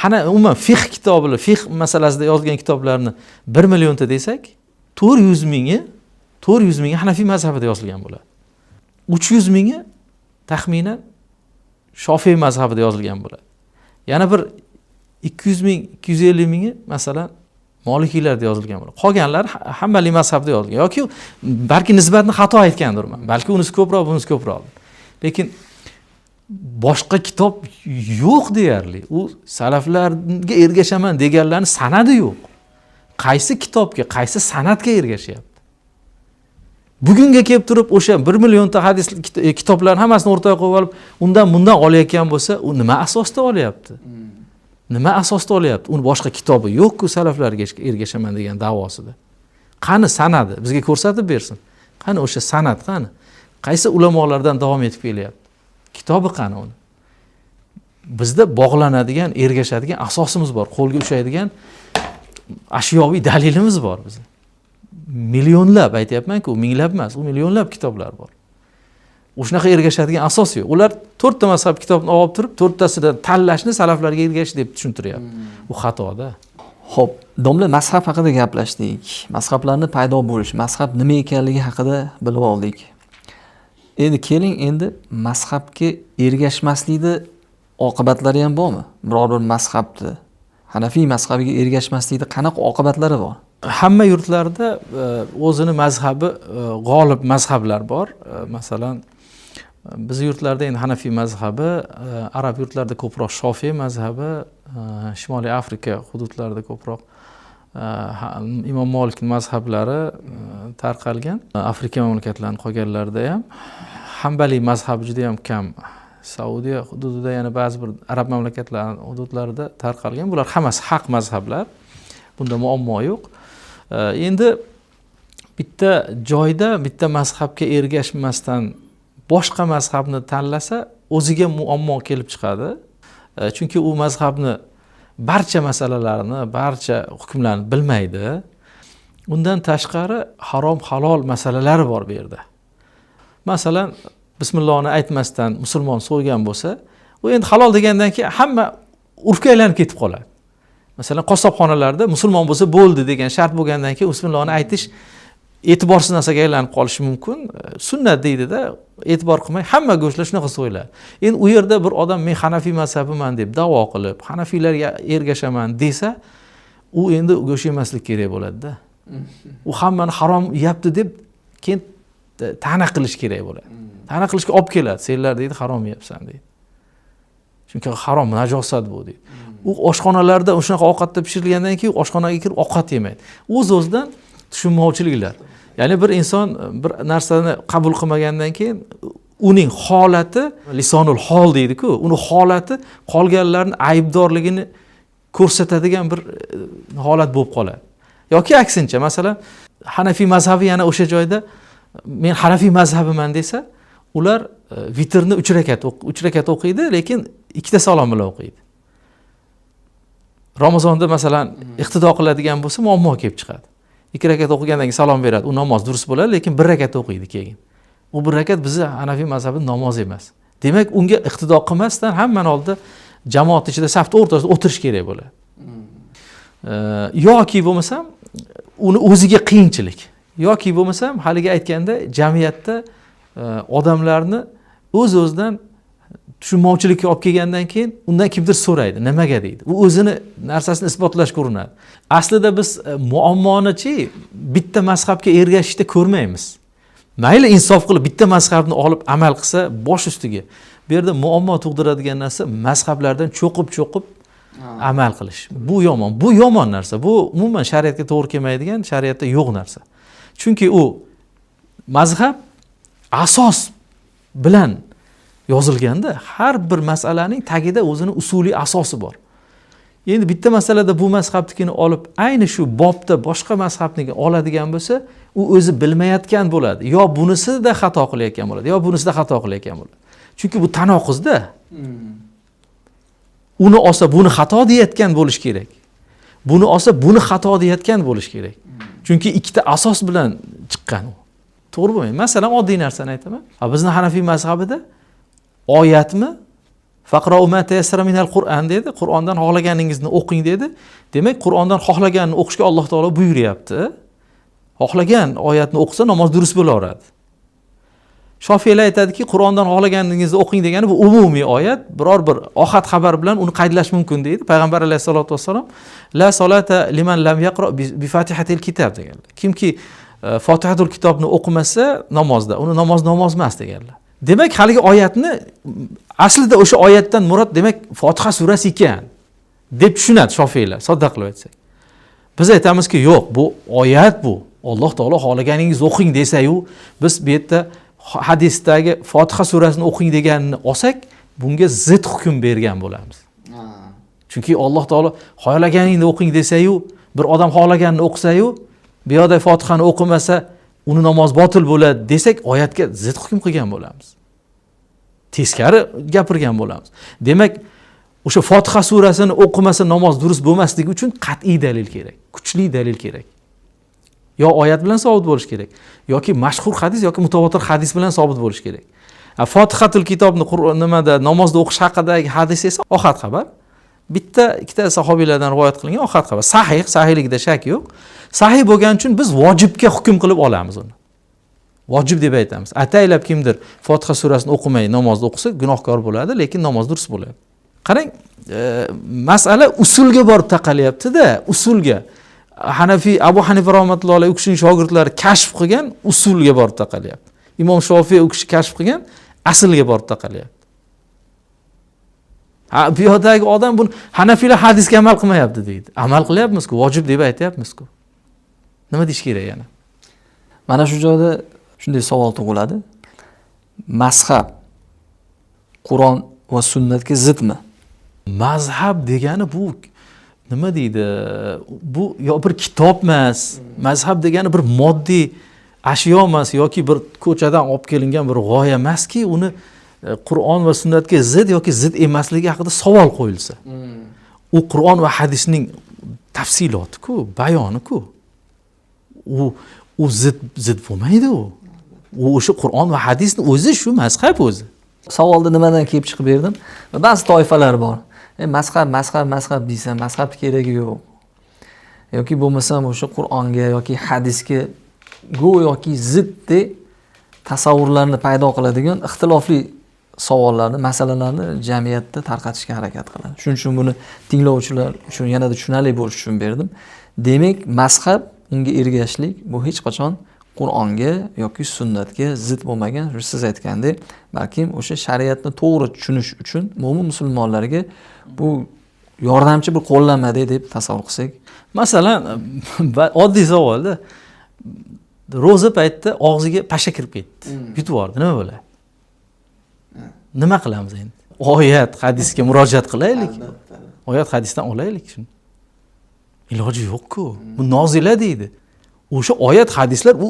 ana umuman fiqh kitoblar, fiqh masalasida yozilgan kitoblarni 1 millionta desak, 400 mingi Hanafiy mazhabida yozilgan bo'ladi. 300 mingi taxminan Shofiy mazhabida yozilgan bo'ladi. Yana bir 200 ming, 250 mingi masalan Molikiylarda yozilgan bo'ladi. Qolganlar Hanbaliy mazhabida yozilgan yoki balki nisbatni xato aytgandirman. Balki unisi ko'proq, bunisi ko'proq. Lekin boshqa kitob yo'q deyarli. U salaflarga ergashaman deganlarning sanadi yo'q. Qaysi kitobga, qaysi sanatga ergashyapti? Bugunga kelib turib o'sha 1 millionta hadis kitoblarning hammasini o'rtaga qo'yib olib, undan bundan olayotgan bo'lsa, u nima asosda olyapti? Nima asosda olyapti? Uni boshqa kitobi yo'q-ku salaflarga ergashaman degan da'vosida. Qani sanadi? Bizga ko'rsatib bersin. Qani o'sha sanad qani? Qaysi ulamolardan davom etib kelyapti? Kitobi qani uni? Bizda bog'lanadigan, ergashadigan asosimiz bor, qo'lga ushlaydigan ashyoviy dalilimiz bor bizda. Millionlab aytayapman-ku, minglab emas, u millionlab kitoblar bor. O'shanaqa ergashadigan asos yo'q. Ular 4 ta mazhab kitobini olib turib, 4 tasidan tanlashni salaflarga ergashish deb tushuntiryapti. U xatoda. Xo'p, domla mazhab haqida gaplashdik. Mazhablarning paydo bo'lishi, mazhab nima ekanligi haqida bilib oldik. Endi keling, mazhabga ergashmaslikda oqibatlari ham bormi? Biror bir mazhabni, Hanafiy mazhabiga ergashmaslikda qanaqa oqibatlari bor? hamma yurtlarda o'zini mazhabi g'olib mazhablar bor. Masalan, biz yurtlarda endi Hanafiy mazhabi, arab yurtlarida ko'proq Shofiy mazhabi, Shimoliy Afrika hududlarida ko'proq Imom Malik mazhablari tarqalgan. Afrika mamlakatlarining qolganlarida ham Hanbali mazhabi juda ham kam. Saudiya hududida yana ba'zi bir arab mamlakatlari hududlarida tarqalgan. Bular hammasi haq mazhablar. Bunda muammo yo'q. Endi bitta joyda bitta mazhabga ergashmasdan boshqa mazhabni tanlasa, o'ziga muammo kelib chiqadi. Chunki u mazhabni barcha masalalarni, barcha hukmlarni bilmaydi. Undan tashqari harom halol masalalari bor bu yerda. Masalan, bismillohni aytmasdan musulmon so'ygan bo'lsa, u endi halol degandan keyin hamma urfga aylanib ketib qoladi. Masalan, qassobxonalarda musulmon bo'lsa bo'ldi degan shart bo'lgandan keyin bismillohni aytish e'tiborsiz narsaga aylanib qolishi mumkin. Sunnat deydi-da, e'tibor qilmay hamma go'shtlar shunaqa so'yiladi. Endi u yerda bir odam men Hanafiy mazhabiman deb da'vo qilib, Hanafiylarga ergashaman desa, u endi go'sht yemaslik kerak bo'ladi-da. U hammani harom yeyapti deb keyin ta'na qilish kerak bo'ladi. Ta'na qilishga olib keladi. Senlar deydi harom yeyapsan deydi. Chunki harom, najosat bu deydi. U oshxonalarda o'shaqa ovqatda pishirilgandan keyin oshxonaga kirib ovqat yemaydi. O'z-o'zidan tushunmovchiliklar. Ya'ni bir inson bir narsani qabul qilmagandan keyin uning holati lisonul hol deydi-ku, uni holati qolganlarning aybdorligini ko'rsatadigan bir holat bo'lib qoladi. Yoki aksincha, masalan, Hanafiy mazhabi yana o'sha joyda men Hanafiy mazhabiman desa, ular vitrni 3 rakat o'qiydi, lekin ikkita salom bilan o'qiydi. Ramazonda masalan iqtido qiladigan bo'lsa, muammo kelib chiqadi. 2 rakat o'qigandan keyin salom beradi. U namoz durust bo'ladi, lekin 1 rakat o'qiydi keyin. U 1 rakat bizni Hanafiy mazhabining namozi emas. Demak, unga iqtido qilmasdan hammani oldida jamoat ichida safning o'rtasida o'tirish kerak bo'ladi. Yoki bo'lmasa, uni o'ziga qiyinchilik. Yoki bo'lmasa, haliga aytganda jamiyatda odamlarni o'z-o'zidan tushunmovchilikka olib kelgandan keyin undan kimdir so'raydi, nimaga deydi. U o'zini narsasini isbotlashga urinadi. Aslida biz muammoni-chi bitta mazhabga ergashishda ko'rmaymiz. Mayli insof qilib bitta mazhabni olib amal qilsa bosh ustiga. Bu yerda muammo tug'diradigan narsa mazhablardan cho'qib amal qilish. Bu yomon. Bu yomon narsa. Bu umuman shariatga to'g'ri kelmaydigan, shariatda yo'q narsa. Chunki u mazhab asos bilan yozilganda har bir masalaning tagida o'zini usuliy asosi bor. Endi bitta masalada bu mazhabnikini olib ayni shu bobda boshqa mazhabniki oladigan bo'lsa, u o'zi bilmayotgan bo'ladi. Yo bunisida xato qilayotgan bo'ladi, yo bunisida xato qilayotgan bo'ladi. Chunki bu tanoquzda. Uni olsa buni xato deyotgan bo'lish kerak. Buni olsa buni xato deyotgan bo'lish kerak. Chunki ikkita asos bilan chiqqan u. To'g'ri bo'lmaydi. Masalan, oddiy narsani aytaman. Bizning Hanafiy mazhabida oyatmi? Faqra'u ma tayassara minal Qur'an dedi. Qur'ondan xohlaganingizni o'qing dedi. Demak, Qur'ondan xohlaganini o'qishga Alloh taolo buyuryapti. Xohlagan oyatni o'qisa namoz durust bo'laveradi. Shofiylar aytadiki, Qur'ondan xohlaganingizni o'qing degani bu umumiy oyat, biror bir ohad xabar bilan uni qaydlash mumkin deydi. Payg'ambar alayhisolatu vassalom la solata liman lam yaqra bi fatihatil kitob deganlar. Kimki Fotihatul kitobni o'qimasa namozda, uni namoz emas deganlar. Demak, haligi oyatni aslida o'sha oyatdan murod demak Fotiha surasi ekan deb tushunadi Shofiylar, sodda qilib aytsak. Biz aytamizki, yo'q, bu oyat bu. Alloh taolo xohlaganingiz o'qing desa-yu, biz bu yerda hadisdagi Fotiha surasini o'qing deganini olsak, bunga zid hukm bergan bo'lamiz. Chunki Alloh taolo xohlaganingni o'qing desa-yu, bir odam xohlaganini o'qisa-yu, bu yerda Fotihani o'qimasa, uni namoz botil bo'ladi desak, oyatga zid hukm qilgan bo'lamiz. Teskari gapirgan bo'lamiz. Demak, o'sha Fotiha surasini o'qimasa namoz durust bo'lmasligi uchun qat'iy dalil kerak, kuchli dalil kerak. Yo oyat bilan sobit bo'lish kerak, yoki mashhur hadis yoki mutawatir hadis bilan sobit bo'lish kerak. Fotihatul kitobni nimada namozda o'qish haqidagi hadis esa ohad xabar. Bitta, ikkita sahobiylardan rivoyat qilingan ohad xabar. Sahihligida shak yo'q. Sahih bo'lgani uchun biz vojibga hukm qilib olamiz uni. Vojib deb aytamiz. Ataylab kimdir Fotiha surasini o'qimay namozda o'qisa gunohkor bo'ladi, lekin namoz durust bo'ladi. Qarang, masala usulga borib taqalyapti-da, usulga. Abu Hanifa rahmatullohi alayhi u kishining shogirdlari kashf qilgan usulga borib taqalyapti. Imom Shofiy u kishi kashf qilgan aslga borib taqalyapti. Bu yerdagi odam buni Hanafiylar hadisga amal qilmayapti deydi. Amal qilyapmiz-ku, vojib deb aytyapmiz-ku. Nima deyish kerak yana? Mana shu joyda shunday savol tug'iladi. Mazhab Qur'on va sunnatga zidmi? Mazhab degani bu nima deydi? Bu yo bir kitob emas. Mazhab degani bir moddiy ashyo emas yoki bir ko'chadan olib kelingan bir g'oya emaski, uni Qur'on va sunnatga zid yoki zid emasligi haqida savol qo'yilsa. U Qur'on va hadisning tafsiloti-ku, bayoni-ku. U zid bo'lmaydi u. U o'sha Qur'on va hadisning o'zi shu mazhab o'zi. Savolni nimadan kelib chiqib berdim? Ba'zi toifalar bor. Mazhab deysan, mazhabning keragi yo'q. Yoki bo'lmasam o'sha Qur'onga yoki hadisga go'yoki ziddek tasavvurlarni paydo qiladigan ixtilofli savollarni, masalalarni jamiyatda tarqatishga harakat qiladi. Shuning uchun buni tinglovchilar uchun yanada tushunarli bo'lish uchun berdim. Demak, mazhab, unga ergashishlik bu hech qachon Qur'onga yoki sunnatga zid bo'lmagan, siz aytgandek, balkim o'sha shariatni to'g'ri tushunish uchun mo'min musulmonlarga bu yordamchi bir qo'llanmada deb tasavvur qilsak. Masalan, oddiy savolda ro'za paytida og'ziga pasha kirib ketdi. Yutib yubordi. Nima bo'ladi? Nima qilamiz endi? Oyat, hadisga murojaat qilaylik. Oyat, hadisdan olaylik shuni. Iloji yo'q-ku. Bu nozila deydi. O'sha oyat, hadislar bu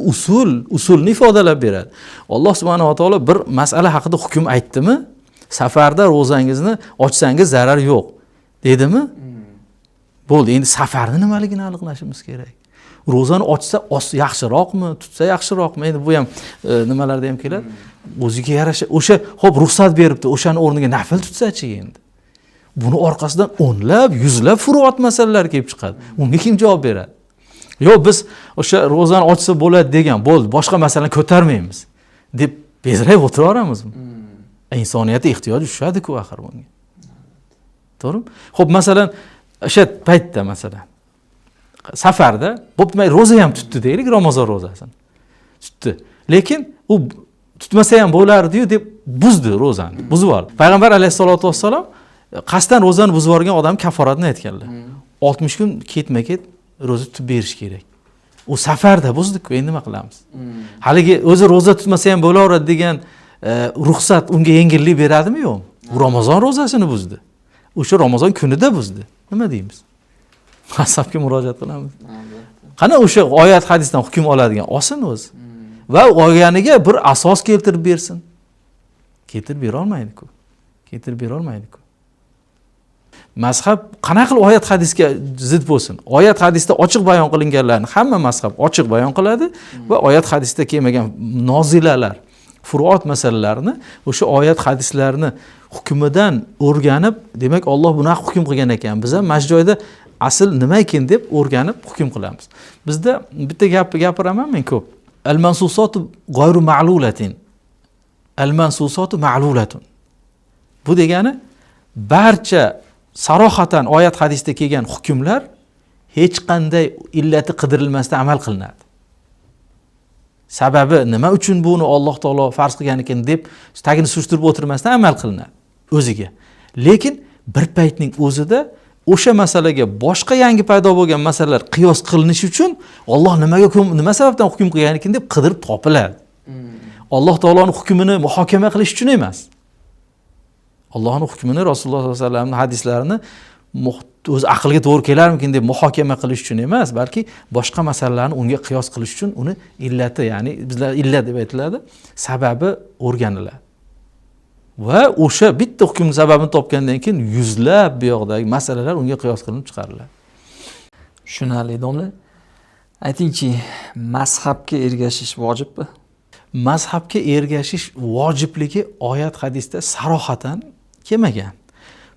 usulni ifodalab beradi. Alloh subhanahu va taolo bir masala haqida hukm aytdimi? Safarda ro'zangizni ochsangiz zarar yo'q, dedimi? Bo'ldi. Endi safarni nimaligini aniqlashimiz kerak. Ro'zani ochsa yaxshiroqmi, tutsa yaxshiroqmi? Endi bu ham nimalarda ham keladi. O'ziga yarasha o'sha xo'p ruxsat beribdi, o'shani o'rniga nafl tutsa-chi endi. Buni orqasidan o'nlab, yuzlab furuat masalalar kelib chiqadi. Unga kim javob beradi? Yo biz o'sha ro'zani ochsa bo'ladi degan, bo'ldi, boshqa masalani ko'tarmaymiz deb bezrayib o'tiraveramizmi? Insoniyatning ehtiyoji tushadi-ku axir bunga. To'g'rimi? Xo'p, masalan, o'sha paytda masalan safarda bo'pti, ro'za ham tutdi deylik, Ramazon ro'zasini. Tutdi. Lekin u tutmasa ham bo'lardi-yu deb buzdi ro'zani, buzib yubordi. Payg'ambar alayhisolatu vassalom qasddan ro'zani buzib yuborgan odam kaforatini aytganlar. 60 kun ketma-ket ro'za tutib berish kerak. U safarda buzdi-ku, endi nima qilamiz? Haligi o'zi ro'za tutmasa ham bo'laveradi degan ruxsat unga yengillik beradimi yo'qmi? U Ramazon ro'zasini buzdi. O'sha Ramazon kunida buzdi. Nima deymiz? Mazhabga murojaat qilamiz. Qani o'sha oyat, hadisdan hukm oladigan olsin o'zi. Va olganiga bir asos keltirib bersin. Keltirib bera olmaydi-ku. Mazhab qanaqa qilib oyat hadisga zid bo'lsin? Oyat hadisda ochiq bayon qilinganlarni hamma mazhab ochiq bayon qiladi va oyat hadisda kelmagan nozilalar, furuat masalalarni o'sha oyat hadislarni hukmidan o'rganib, demak Alloh buni hukm qilgan ekan. Biz ham mana joyda asl nima ekan deb o'rganib hukm qilamiz. Bizda bitta gapni gapiraman men ko'p. Al-mansusatu g'ayru ma'lulatin. Al-mansusatu ma'lulatun. Bu degani barcha sarohatan oyat hadisda kelgan hukmlar hech qanday illati qidirilmasdan amal qilinadi. Sababi nima uchun buni Alloh taolo farz qilgan ekan deb tagini surishtirib o'tirmasdan amal qilinadi o'ziga. Lekin bir paytning o'zida o'sha masalaga boshqa yangi paydo bo'lgan masalalar qiyos qilinishi uchun Alloh nima sababdan hukm qilgan ekan deb qidirib topiladi. Alloh taoloning hukmini muhokama qilish uchun emas. Allohning hukmini, Rasululloh sollallohu alayhi vasallamning hadislarini o'z aqlga to'g'ri kelarmikin deb muhokama qilish uchun emas, balki boshqa masalalarni unga qiyos qilish uchun uni illati, ya'ni bizlar illat deb aytiladi, sababi o'rganiladi. Va o'sha bitta hukm sababini topgandan keyin yuzlab bu yoqdagi masalalar unga qiyos qilinib chiqariladi. Tushunarli domla. Aytingchi, mazhabga ergashish vojibmi? Mazhabga ergashish vojibligi oyat hadisda sarohatan kelmagan.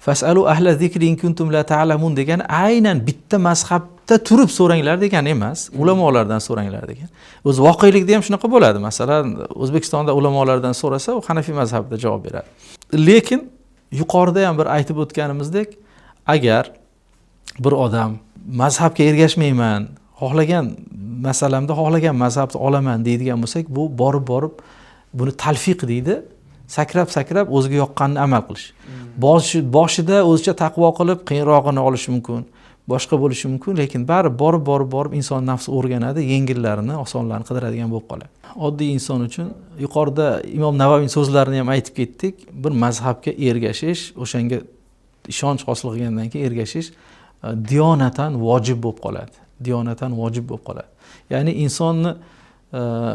Fasalu ahla zikri in kuntum la ta'lamun degan aynan bitta mazhabda turib so'ranglar degan emas, ulamolardan so'ranglar degan. O'z voqelikda ham shunaqa bo'ladi. Masalan, O'zbekistonda ulamolardan so'rasa, u Hanafiy mazhabida javob beradi. Lekin yuqorida ham bir aytib o'tganimizdek, agar bir odam mazhabga ergashmayman, xohlagan masalamda xohlagan mazhabni olaman deydigan bo'lsak, bu borib buni talfiq deydi. Sakrab o'ziga yoqqanini amal qilish. Boshida o'zicha taqvo qilib qiyinrog'ini olishi mumkin, boshqa bo'lishi mumkin, lekin borib inson nafsi o'rganadi, yengillarini, osonlarini qidiradigan bo'lib qoladi. Oddiy inson uchun yuqorida Imom Navaviy so'zlarini ham aytib ketdik. Bir mazhabga ergashish, o'shanga ishonch hosil qilgandan keyin ergashish diyonatan vojib bo'lib qoladi. Ya'ni insonni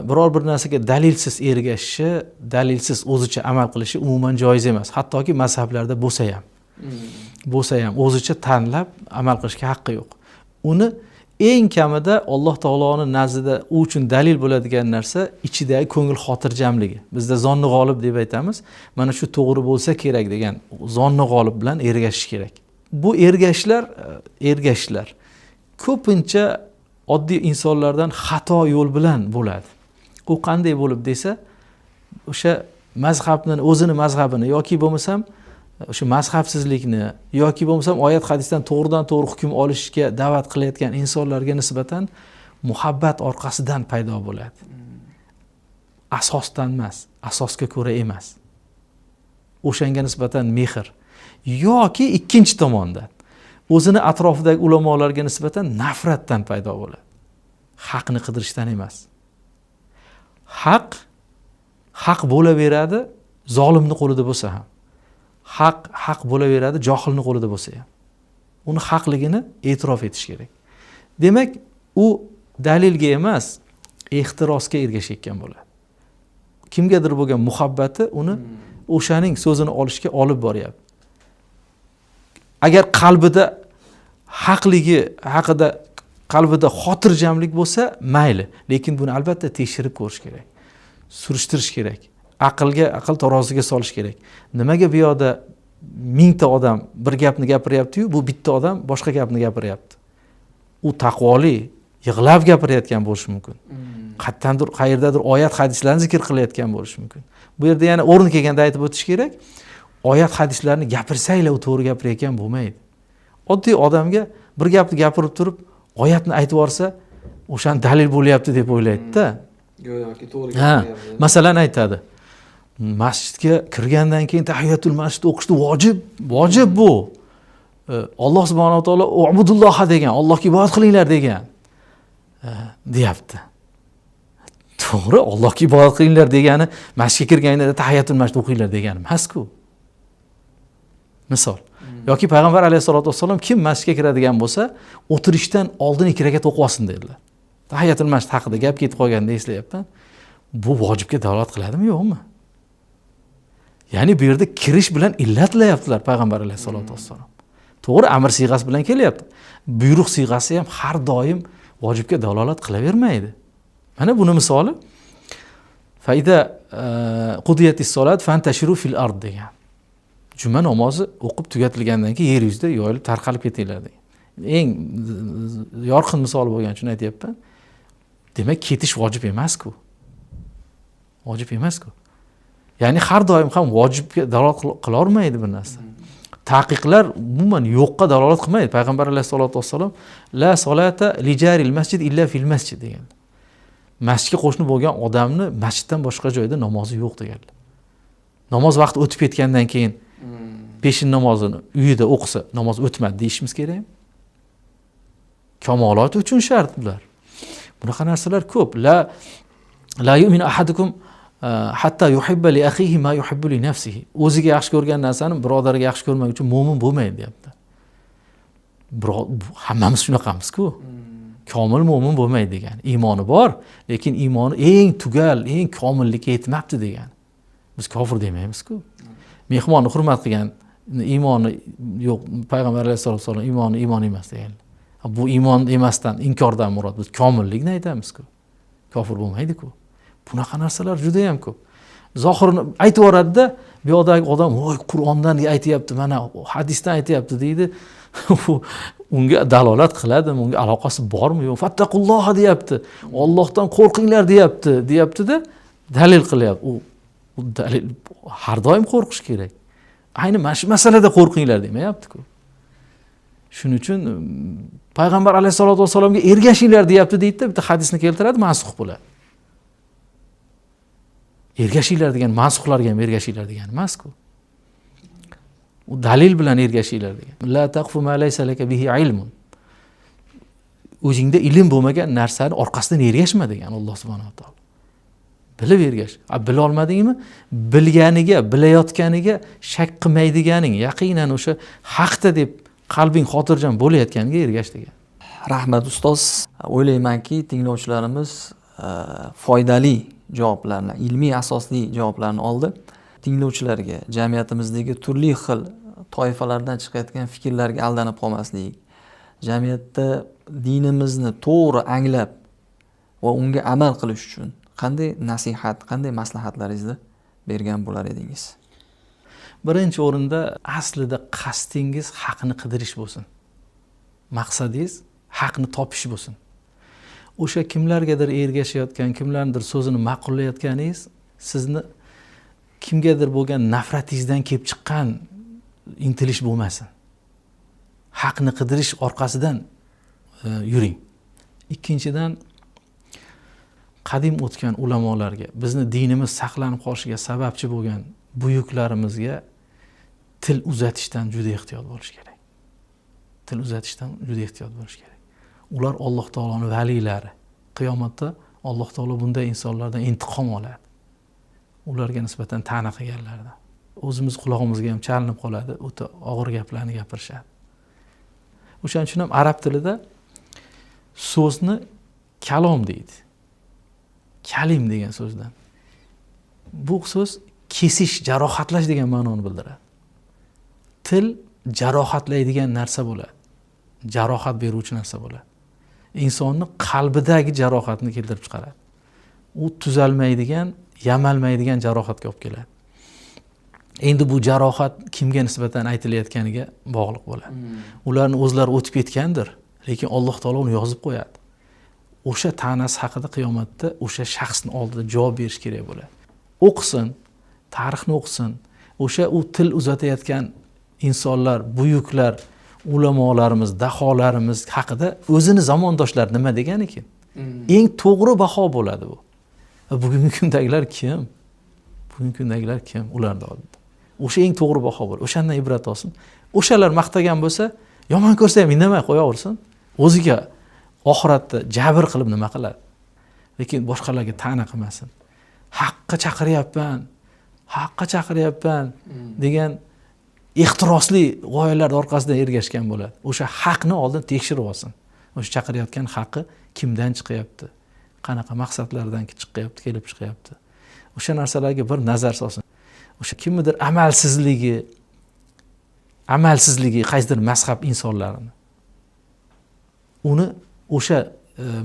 biror bir narsaga dalilsiz ergashishi, dalilsiz o'zicha amal qilishi umuman joiz emas. Hattoki mazhablarda bo'lsa ham o'zicha tanlab amal qilishga haqqi yo'q. Uni eng kamida Alloh taoloning nazdida u uchun dalil bo'ladigan narsa ichidagi ko'ngil xotirjamligi. Bizda zonni g'olib deb aytamiz. Mana shu to'g'ri bo'lsa kerak degan zonni g'olib bilan ergashish kerak. Bu ergashishlar ko'pincha oddiy insonlardan xato yo'l bilan bo'ladi. U qanday bo'lib desa, o'sha o'zini mazhabini yoki bo'lmasam o'sha mazhabsizlikni yoki bo'lmasam oyat hadisdan to'g'ridan to'g'ri hukm olishga da'vat qilayotgan insonlarga nisbatan muhabbat orqasidan paydo bo'ladi. Asosdan emas, asosga ko'ra emas. O'shanga nisbatan mehr yoki ikkinchi tomondan o'zini atrofidagi ulamolarga nisbatan nafratdan paydo bo'ladi. Haqni qidirishdan emas. Haq bo'laveradi, zolimning qo'lida bo'lsa ham. Haq bo'laveradi, johilning qo'lida bo'lsa ham. Uni haqligini e'tirof etish kerak. Demak, u dalilga emas, ehtirosga ergashayotgan bo'ladi. Kimgadir bo'lgan muhabbati uni o'shaning so'zini olishga olib boryapti. Agar qalbida haqligi haqida qalbida xotirjamlik bo'lsa, mayli, lekin buni albatta tekshirib ko'rish kerak. Surishtirish kerak. Aql taroziga solish kerak. Nimaga bu yoqda 1000 ta odam bir gapni gapiryapti-yu, bu bitta odam boshqa gapni gapiryapti. U taqvoli, yig'lab gapirayotgan bo'lishi mumkin. Qayerdadir oyat hadislarni zikr qilayotgan bo'lishi mumkin. Bu yerda yana o'rni kelganda aytib o'tish kerak. Oyat hadislarni gapirsanglar, u to'g'ri gapirayotgan bo'lmaydi. Oddiy odamga bir gapni gapirib turib, oyatni aytib yorsa, o'shan dalil bo'lyapti deb o'ylaydi-da. Yo'q, to'g'ri gapiryapti. Masalan aytadi. Masjidga kirgandan keyin tahiyatul masjid o'qishni vojib bu. Alloh subhanahu va taolo ubudulloh degan, Allohga ibodat qilinglar degan. Deyapti. To'g'ri, Allohga ibodat qilinglar degani masjidga kirganingda tahiyatul masjid o'qinglar degani emas-ku. Misol. Yoki payg'ambar alayhisolatu vassalom kim masjidga kiradigan bo'lsa, o'tirishdan oldin 2 rakat o'qib olsin dedilar. Tahiyatul masjid haqida gap ketib qolganda eslayapman. Bu vojibga dalolat qiladimi, yo'qmi? Ya'ni bu yerda kirish bilan illatlayaptilar payg'ambar alayhisolatu vassalom. To'g'ri, amr siyg'asi bilan kelyapti. Buyruq siyg'asi ham har doim vojibga dalolat qilavermaydi. Mana buni misoli faida qudiyatis solat fantashiru fil ard degan. Juma namozi o'qib tugatilgandan keyin yer yuzida yoyilib tarqalib ketinglar degan. Eng yorqin misol bo'lgani uchun aytayapman. Demak, ketish vojib emas-ku. Vojib emas-ku. Ya'ni har doim ham vojibga dalolat qila olmaydi bir narsa. Taqiqlar umuman yo'qqa dalolat qilmaydi. Payg'ambar alayhisolatu vassalom la solata li jaril masjid illa fil masjid degan. Masjidga qo'shni bo'lgan odamni masjiddan boshqa joyda namozi yo'q deganlar. Namoz vaqti o'tib ketgandan keyin peshin namozini uyida o'qisa, namoz o'tmadi deyishimiz kerakmi? Kamolat uchun shart bular. Bunaqa narsalar ko'p. La yu'minu ahadukum hatta yuhibba li akhihi ma yuhibbu li nafsihi. O'ziga yaxshi ko'rgan narsani birodariga yaxshi ko'rmak uchun mo'min bo'lmaydi, deyapti. Hammamiz shunaqamiz-ku. Komil mo'min bo'lmaydi degan. Iymoni bor, lekin iymoni eng tugal, eng komillikka yetmabdi degan. Biz kofir demaymiz-ku. Mehmonni hurmat qilgan iymoni yo'q, payg'ambar alayhisolatu vasallam iymon emas deganlar. Bu iymon emasdan, inkordan murod biz komillikni aytamiz-ku. Kofir bo'lmaydi-ku. Bunaqa narsalar juda ham ko'p. Zohirini aytib yoradi-da, bu yoqdagi odam, "Voy, Qur'ondan aytayapti, mana hadisdan aytayapti" deydi. Unga dalolat qiladimi, unga aloqasi bormi yo'q? Fattaqulloh deyapti. Allohdan qo'rqinglar deyapti-da, dalil qilyapti. U dalil har doim qo'rqish kerak. Ayni mana shu masalada qo'rqinglar demayapti-ku. Shuning uchun payg'ambar alayhisolatu vassalomga ergashinglar deyapti deydi, bitta hadisni keltiradi, mansux bo'ladi. Ergashinglar degan mansuxlarga ham ergashinglar degani emas-ku. U dalil bilan ergashinglar degan. La taqfu ma laysa laka bihi ilmun. O'zingda ilm bo'lmagan narsani orqasidan ergashma degan Alloh subhanahu va taolo. Bilib ergash. Bila olmadingmi? Bilganiga, bilayotganiga shak qilmaydiganing, yaqinan o'sha haqda deb qalbing xotirjam bo'layotganiga ergash degan. Rahmat ustoz. O'ylaymanki, tinglovchilarimiz foydali javoblarni, ilmiy asosli javoblarni oldi. Tinglovchilarga jamiyatimizdagi turli xil toifalardan chiqayotgan fikrlarga aldanib qolmaslik, jamiyatda dinimizni to'g'ri anglab va unga amal qilish uchun qanday nasihat, qanday maslahatlaringizni bergan bo'lar edingiz? Birinchi o'rinda aslida qasdingiz haqni qidirish bo'lsin. Maqsadingiz haqni topish bo'lsin. O'sha kimlargadir ergashayotgan, kimlardir so'zini ma'qullayotganingiz sizni kimgadir bo'lgan nafratingizdan kelib chiqqan intilish bo'lmasin. Haqni qidirish orqasidan yuring. Ikkinchidan, qadim o'tgan ulamolarga, bizni dinimiz saqlanib qolishiga sababchi bo'lgan buyuklarimizga til uzatishdan juda ehtiyot bo'lish kerak. Til uzatishdan juda ehtiyot bo'lish kerak. Ular Alloh taoloning valilari. Qiyomatda Alloh taolo bunday insonlardan intiqom oladi. Ularga nisbatan ta'na qilganlardan. O'zimiz qulog'imizga ham chalinib qoladi, o'ta og'ir gaplarni gapirishadi. O'shaning uchun ham arab tilida so'zni kalom deydi. Kalim degan so'zdan. Bu so'z kesish, jarohatlash degan ma'noni bildiradi. Til jarohatlaydigan narsa bo'ladi. Jarohat beruvchi narsa bo'ladi. Insonning qalbidagi jarohatni keltirib chiqaradi. U tuzalmaydigan, yamalmaydigan jarohatga olib keladi. Endi bu jarohat kimga nisbatan aytilayotganiga bog'liq bo'ladi. Ularni o'zlari o'tib ketgandir, lekin Alloh taolo uni yozib qo'yadi. O'sha ta'nasi haqida qiyomatda o'sha shaxsning oldida javob berish kerak bo'ladi. O'qisin, tarixni o'qisin. O'sha u til uzatayotgan insonlar, buyuklar, ulamolarimiz, daholarimiz haqida o'zini zamondoshlar nima degan ekan? Eng to'g'ri baho bo'ladi bu. Bugungi kundagilar kim? Bugungi kundagilar kim? Ularda oldida. O'sha eng to'g'ri baho bo'ladi. O'shandan ibrat olsin. O'shalar maqtagan bo'lsa, yomon ko'rsa ham indamay qo'yaversin. O'ziga oxiratda jabr qilib nima qiladi? Lekin boshqalarga ta'na qilmasin. Haqqa chaqiryapman degan ehtirosli g'oyalar orqasidan ergashgan bo'ladi. O'sha haqni oldin tekshirib olsin. O'sha chaqirayotgan haqqi kimdan chiqyapti? Qanaqa maqsadlardan kelib chiqyapti? O'sha narsalarga bir nazar solsin. O'sha kimnidir amalsizligi qaysidir mazhab insonlarini uni o'sha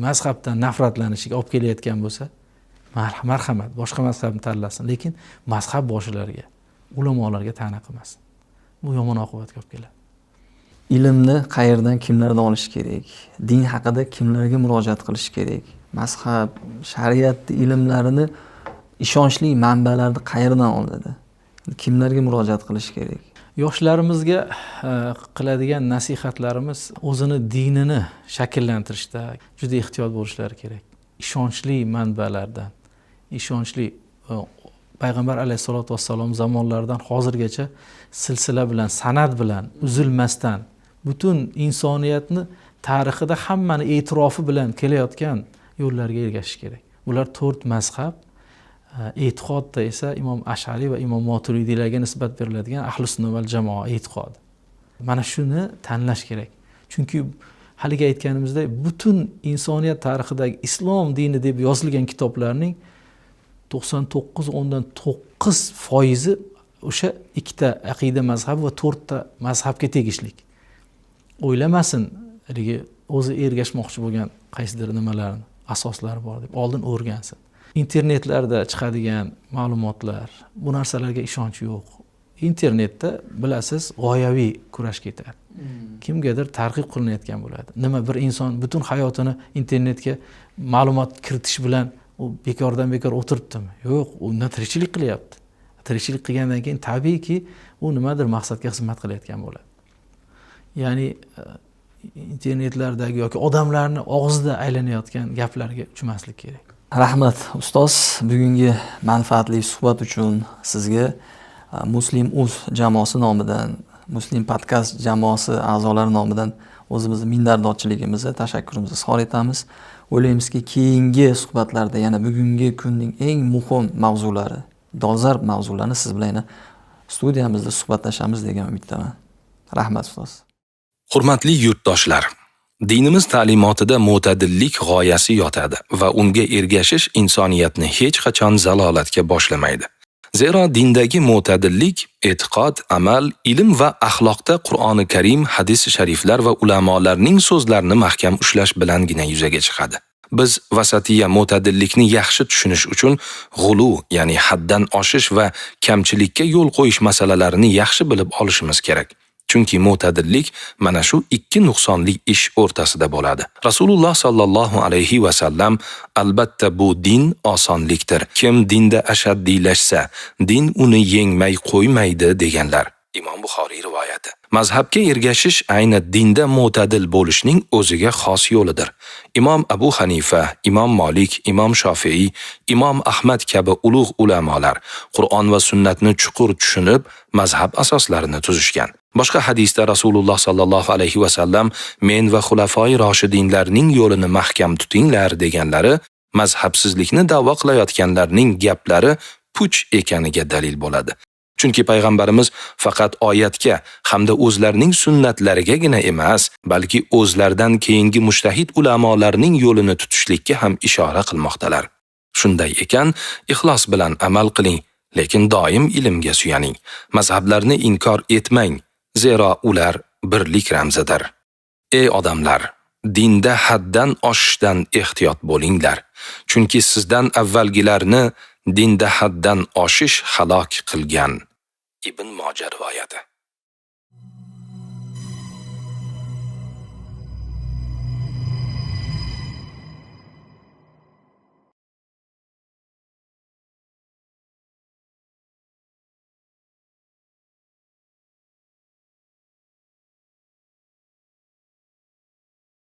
mazhabdan nafratlanishiga olib kelayotgan bo'lsa, marhamat, boshqa mazhabni tanlasin, lekin mazhab boshilariga, ulamolarga ta'na qilmasin. Bu yomon oqibatga olib keladi. Ilmni qayerdan, kimlardan olish kerak? Din haqida kimlarga murojaat qilish kerak? Mazhab, shariat ilmlarini ishonchli manbalarni qayerdan oladi? Kimlarga murojaat qilish kerak? Yoshlarimizga qiladigan nasihatlarimiz o'zini dinini shakllantirishda juda ehtiyot bo'lishlari kerak. Ishonchli manbalardan, ishonchli payg'ambar alayhisolatu vassalom zamonlaridan hozirgacha silsila bilan, san'at bilan uzilmasdan butun insoniyatni tarixida hammani e'tirofi bilan kelayotgan yo'llarga ergashish kerak. Ular 4 mazhab, e'tiqodda esa Imom Ash'ari va Imom Moturidiylarga nisbat beriladigan Ahlus Sunna val Jamoa e'tiqodi. Mana shuni tanlash kerak. Chunki haliga aytganimizdek, butun insoniyat tarixidagi islom dini deb yozilgan kitoblarning 99.9% o'sha 2 ta aqida mazhabi va 4 ta mazhabga tegishli. O'ylamasin, o'zi ergashmoqchi bo'lgan qaysidir nimalarni asoslari bor deb oldin o'rgansin. Internetlarda chiqadigan ma'lumotlar, bu narsalarga ishonch yo'q. Internetda bilasiz, g'oyaviy kurash ketadi. Kimgadir targ'ib qilinayotgan bo'ladi. Nima bir inson butun hayotini internetga ma'lumot kiritish bilan u bekordan bekor o'tiribdimi? Yo'q, undan tirikchilik qilyapti. Tirikchilik qilgandan keyin tabiiyki u nimadir maqsadga xizmat qilayotgan bo'ladi. ya'ni internetlardagi yoki odamlarni og'zida aylanayotgan gaplarga uchmaslik kerak. Rahmat ustoz, bugungi manfaatli suhbat uchun sizga Muslim.uz jamoasi nomidan, Muslim podkast jamoasi a'zolari nomidan o'zimizni minnatdorchiligimizni, tashakkurimizni izhor etamiz. O'ylaymizki, keyingi suhbatlarda yana bugungi kunning eng muhim mavzulari, dolzarb mavzularni siz bilan yana studiyamizda suhbatlashamiz degan umiddaman. Rahmat ustoz. Hurmatli yurtdoshlar, dinimiz ta'limotida mo'tadillik g'oyasi yotadi va unga ergashish insoniyatni hech qachon zalolatga boshlamaydi. Zero dindagi mo'tadillik e'tiqod, amal, ilm va axloqda Qur'oni Karim, hadis shariflar va ulamolarning so'zlarini mahkam ushlash bilangina yuzaga chiqadi. Biz vasatiya mo'tadillikni yaxshi tushunish uchun g'ulu, ya'ni haddan oshish va kamchilikka yo'l qo'yish masalalarini yaxshi bilib olishimiz kerak. Chunki mo'tadillik mana shu ikki nuqsonli ish o'rtasida bo'ladi. Rasululloh sallallohu alayhi va sallam albatta bu din osonlikdir. Kim dinda ashaddiylashsa, din uni yengmay qo'ymaydi deganlar. Imom Buxoriy rivoyati. Mazhabga ergashish ayni dinda mo'tadil bo'lishning o'ziga xos yo'lidir. Imom Abu Hanifa, Imom Malik, Imom Shofiy, Imom Ahmad kabi ulug' ulamolar Qur'on va sunnatni chuqur tushunib, mazhab asoslarini tuzishgan. Boshqa hadisda Rasululloh sallallohu alayhi va sallam men va xulafoi roshidinlarning yo'lini mahkam tutinglar deganlari mazhabsizlikni da'vo qilayotganlarning gaplari puch ekaniga dalil bo'ladi. Chunki payg'ambarimiz faqat oyatga hamda o'zlarining sunnatlarigagina emas, balki o'zlaridan keyingi mujtahid ulamolarning yo'lini tutishlikka ham ishora qilmoqdalar. Shunday ekan, ixlos bilan amal qiling, lekin doim ilmga suyaning. Mazhablarni inkor etmang, zero ular birlik ramzidir. Ey odamlar, dinda haddan oshishdan ehtiyot bo'linglar, chunki sizdan avvalgilarni dinda haddan oshish halok qilgan. Ibn Moja rivoyati.